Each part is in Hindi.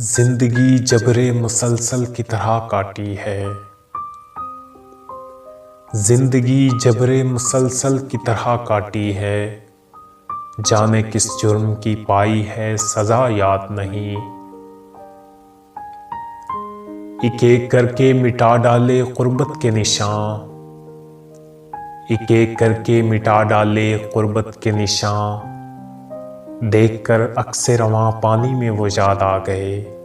जिंदगी जबरे मुसलसल की तरह काटी है। जिंदगी जबरे मुसलसल की तरह काटी है। जाने किस जुर्म की पाई है सजा याद नहीं। एक एक करके मिटा डाले गुर्बत के निशान। एक एक करके मिटा डाले गुर्बत के निशान। देखकर अक्से रवां पानी में वो याद आ गए।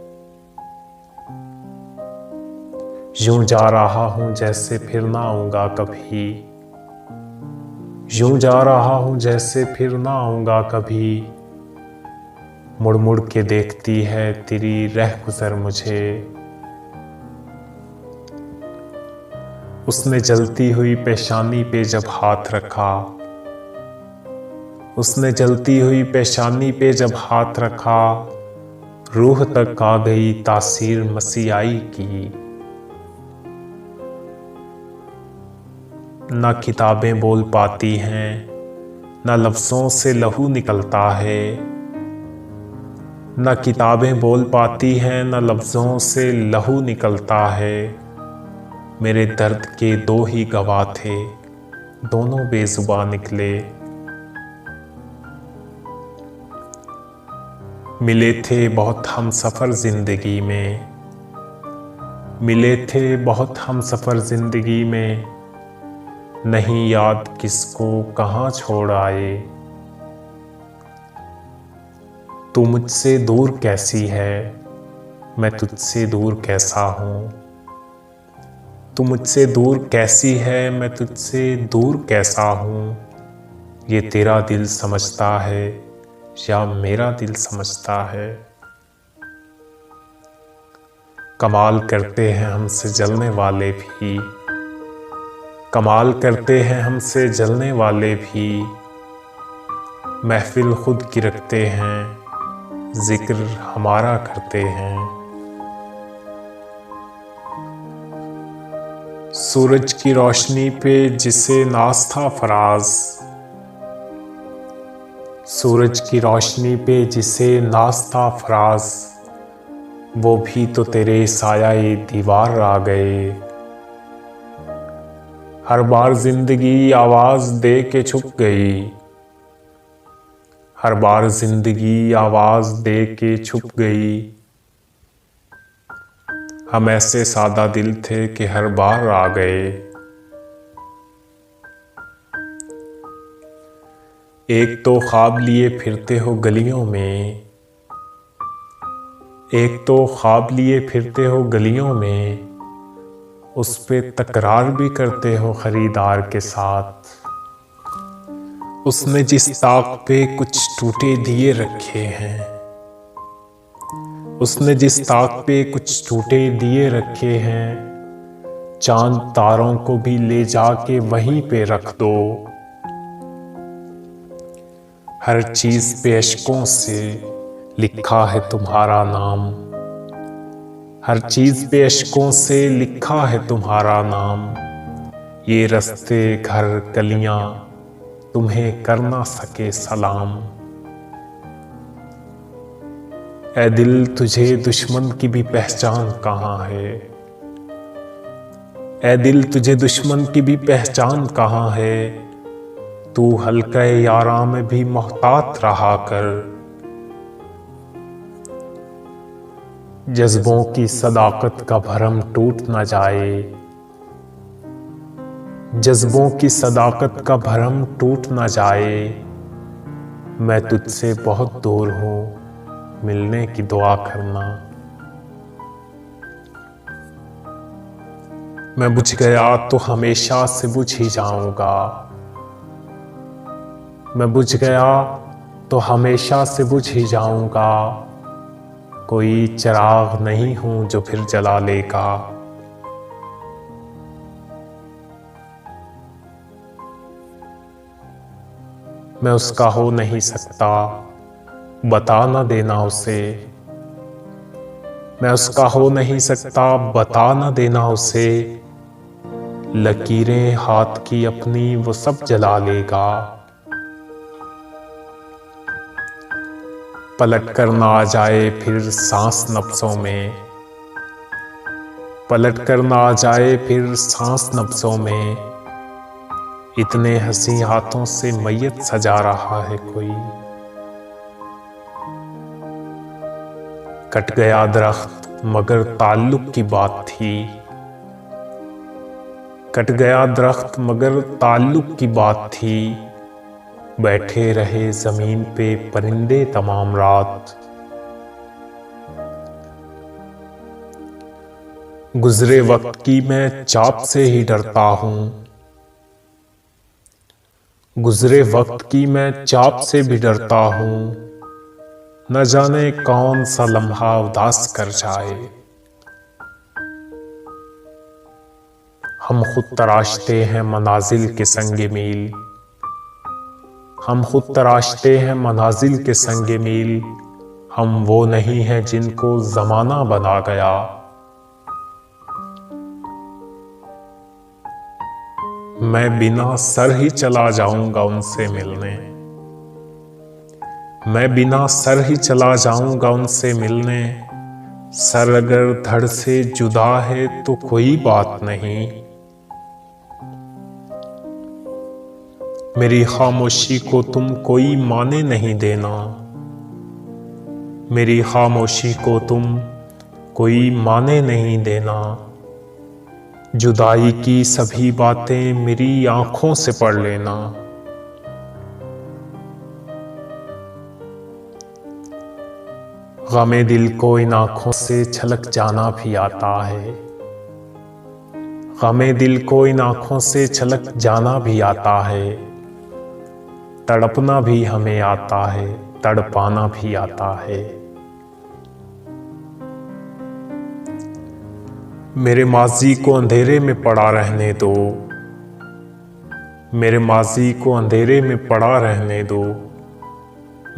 यूं जा रहा हूं जैसे फिर ना आऊंगा कभी। यूं जा रहा हूं जैसे फिर ना आऊंगा कभी। मुड़ मुड़ के देखती है तेरी रहगुज़र मुझे। उसने जलती हुई पेशानी पे जब हाथ रखा। उसने जलती हुई पेशानी पे जब हाथ रखा। रूह तक आ गई तासीर मसीहाई की। न किताबें बोल पाती हैं, न लफ्ज़ों से लहू निकलता है। न किताबें बोल पाती हैं, न लफ्ज़ों से लहू निकलता है। मेरे दर्द के दो ही गवाह थे, दोनों बेज़ुबान निकले। मिले थे बहुत हमसफ़र ज़िंदगी में। मिले थे बहुत हमसफ़र ज़िंदगी में। नहीं याद किसको कहाँ छोड़ आए। तू मुझसे दूर कैसी है, मैं तुझसे दूर कैसा हूँ। तू मुझसे दूर कैसी है, मैं तुझसे दूर कैसा हूँ। ये तेरा दिल समझता है या मेरा दिल समझता है। कमाल करते हैं हमसे जलने वाले भी। कमाल करते हैं हमसे जलने वाले भी। महफिल खुद की रखते हैं, जिक्र हमारा करते हैं। सूरज की रोशनी पे जिसे नाज था फराज। सूरज की रोशनी पे जिसे नाज था फराज। वो भी तो तेरे साया दीवार आ गए। हर बार जिंदगी आवाज दे के छुप गई। हर बार जिंदगी आवाज दे के छुप गई। हम ऐसे सादा दिल थे कि हर बार आ गए। एक तो ख्वाब लिए फिरते हो गलियों में। एक तो ख्वाब लिए फिरते हो गलियों में। उस पे तकरार भी करते हो खरीदार के साथ। उसने जिस ताक पे कुछ टूटे दिए रखे हैं। उसने जिस ताक पे कुछ टूटे दिए रखे हैं। चांद तारों को भी ले जाके वहीं पे रख दो। हर चीज पे अश्कों से लिखा है तुम्हारा नाम। हर चीज पे अश्कों से लिखा है तुम्हारा नाम। ये रास्ते घर गलियां तुम्हें कर ना सके सलाम। ऐ दिल तुझे दुश्मन की भी पहचान कहाँ है। ऐ दिल तुझे दुश्मन की भी पहचान कहाँ है। तू हल्का यारा में भी मोहतात रहा कर। जज्बों की सदाकत का भरम टूट न जाए। जज्बों की सदाकत का भरम टूट न जाए। मैं तुझसे बहुत दूर हूँ, मिलने की दुआ करना। मैं बुझ गया तो हमेशा से बुझ ही जाऊंगा। मैं बुझ गया तो हमेशा से बुझ ही जाऊंगा। कोई चिराग नहीं हूं जो फिर जला लेगा। मैं उसका हो नहीं सकता, बता ना देना उसे। मैं उसका हो नहीं सकता, बता ना देना उसे। लकीरें हाथ की अपनी वो सब जला लेगा। पलट कर ना आ जाए फिर सांस नफ्सों में, पलट कर ना आ जाए फिर सांस नफ्सों में, इतने हंसी हाथों से मैयत सजा रहा है कोई। कट गया दरख्त मगर ताल्लुक की बात थी, कट गया दरख्त मगर ताल्लुक की बात थी, बैठे रहे जमीन पे परिंदे तमाम रात। गुजरे वक्त की मैं चाप से ही डरता हूँ, गुजरे वक्त की मैं चाप से भी डरता हूँ, न जाने कौन सा लम्हा उदास कर जाए। हम खुद तराशते हैं मनाजिल के संगे मील, हम खुद तराशते हैं मनाजिल के संगे मील, हम वो नहीं हैं जिनको जमाना बना गया। मैं बिना सर ही चला जाऊंगा उनसे मिलने, मैं बिना सर ही चला जाऊंगा उनसे मिलने, सर अगर धड़ से जुदा है तो कोई बात नहीं। मेरी खामोशी को तुम कोई माने नहीं देना, मेरी खामोशी को तुम कोई माने नहीं देना, जुदाई की सभी बातें मेरी आंखों से पढ़ लेना। गमे दिल को इन आंखों से छलक जाना भी आता है, गमे दिल को इन आंखों से छलक जाना भी आता है, तड़पना भी हमें आता है, तड़पाना भी आता है। मेरे माजी को अंधेरे में पड़ा रहने दो, मेरे माजी को अंधेरे में पड़ा रहने दो,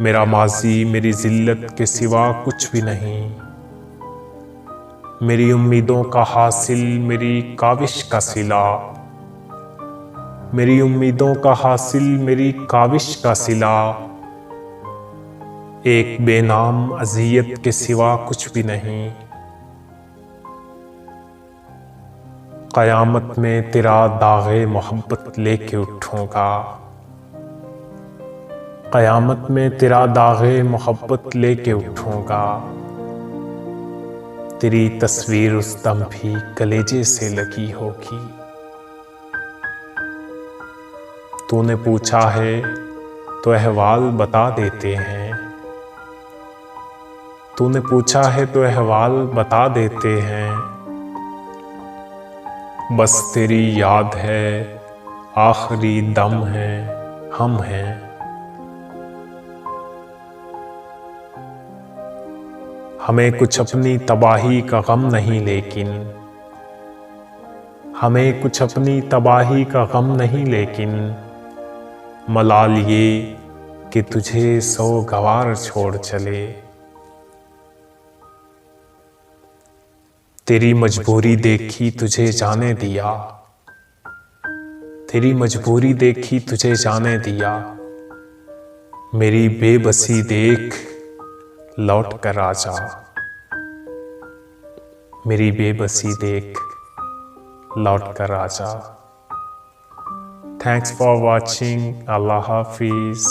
मेरा माजी मेरी जिल्लत के सिवा कुछ भी नहीं, मेरी उम्मीदों का हासिल मेरी काविश का सिला, मेरी उम्मीदों का हासिल मेरी काविश का सिला, एक बेनाम अज़ियत के सिवा कुछ भी नहीं। क़यामत में तेरा दाग़े मोहब्बत लेके उठूंगा, क़यामत में तेरा दाग़े मोहब्बत लेके उठूंगा, तेरी तस्वीर उस दम भी कलेजे से लगी होगी। तूने पूछा है तो अहवाल बता देते हैं, तूने पूछा है तो अहवाल बता देते हैं, बस तेरी याद है आखिरी दम है हम हैं। हमें कुछ अपनी तबाही का गम नहीं लेकिन, हमें कुछ अपनी तबाही का गम नहीं लेकिन, मलाल ये कि तुझे सोगवार छोड़ चले। तेरी मजबूरी देखी तुझे जाने दिया, तेरी मजबूरी देखी तुझे जाने दिया, मेरी बेबसी देख लौट कर आजा, मेरी बेबसी देख लौट कर आजा। Thanks for watching. अल्लाह हाफिज़।